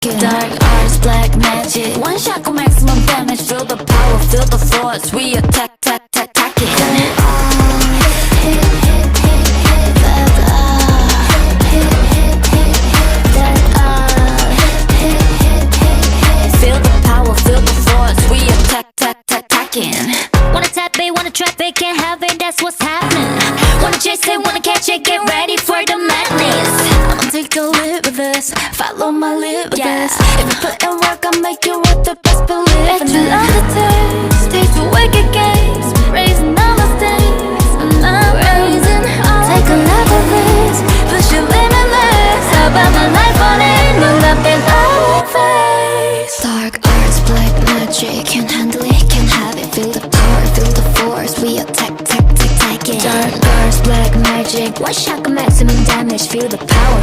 Dark arts, black magic. One shot go maximum damage. Feel the power, feel the force. We attack, attacking. Feel the power, feel the force. We attack, attacking. Wanna tap it, wanna trap it, can't have it, that's what's happening. Wanna chase it, wanna catch it, get ready for the madness. I'ma take a leap with this, follow my lead with Yeah. this. If you put in work, I'll make you what the best believe in Bet you it. love the taste the wicked games, raising all my stakes, and I'm raising all. Take a look at this, push you limitless. How about my life on it, move up and out face. Dark arts, black magic. Can't handle it, can't have it. Feel the power, feel the force. We attack, attacking. Dark arts, black magic. One shot go maximum damage. Feel the power.